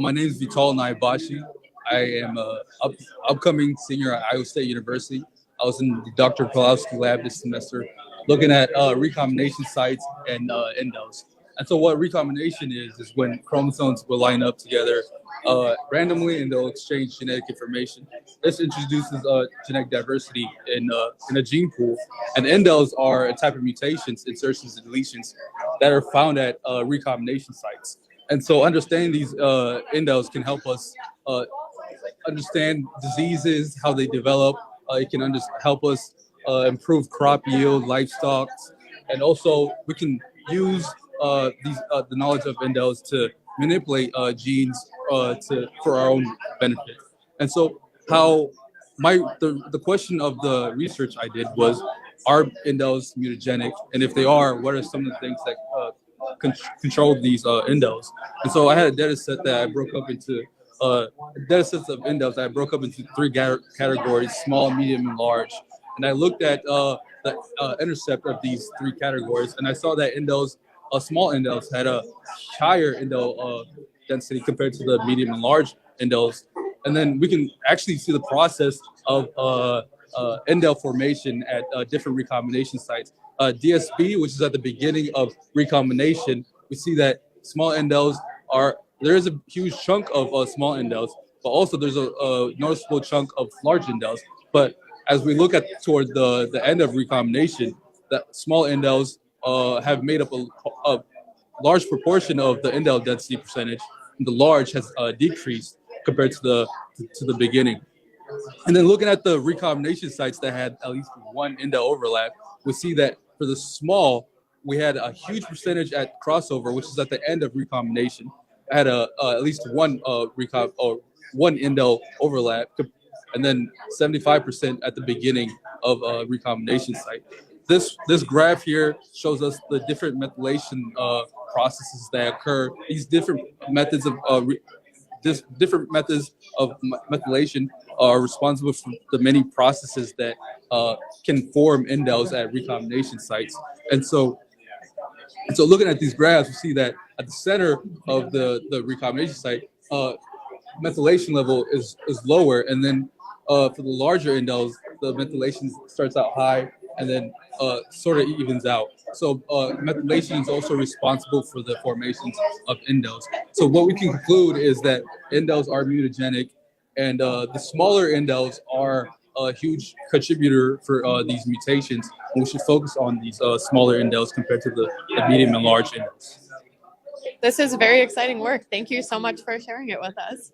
My name is Nyabashi. I am a upcoming senior at Iowa State University. I was in the Dr. Pawlowski lab this semester looking at recombination sites and indels. And so what recombination is when chromosomes will line up together randomly and they'll exchange genetic information. This introduces genetic diversity in a gene pool. And indels are a type of mutations, insertions, and deletions that are found at recombination sites. And so understanding these indels can help us understand diseases, how they develop. It can help us improve crop yield, livestock, and also we can use the knowledge of indels to manipulate genes for our own benefit. And so how the question of the research I did was, are indels mutagenic? And if they are, what are some of the things that control these indels? And so I had a data set that I broke up into data sets of indels that I broke up into three categories: small, medium, and large. And I looked at the intercept of these three categories, and I saw that small indels had a higher indel density compared to the medium and large indels. And then we can actually see the process of indel formation at different recombination sites. DSB, which is at the beginning of recombination, we see that small indels there is a huge chunk of small indels, but also there's a noticeable chunk of large indels. But as we look toward the end of recombination, the small indels have made up a large proportion of the indel density percentage, and the large has decreased compared to the beginning. And then looking at the recombination sites that had at least one indel overlap, we see that for the small, we had a huge percentage at crossover, which is at the end of recombination. I had at least one one indel overlap, and then 75% at the beginning of a recombination site. This graph here shows us the different methylation processes that occur. These different methods of methylation are responsible for the many processes that can form indels at recombination sites. And so looking at these graphs, we see that at the center of the recombination site, methylation level is lower, and then for the larger indels, the methylation starts out high and then sort of evens out. So methylation is also responsible for the formations of indels. So what we can conclude is that indels are mutagenic, and the smaller indels are a huge contributor for these mutations. And we should focus on these smaller indels compared to the medium and large indels. This is very exciting work. Thank you so much for sharing it with us.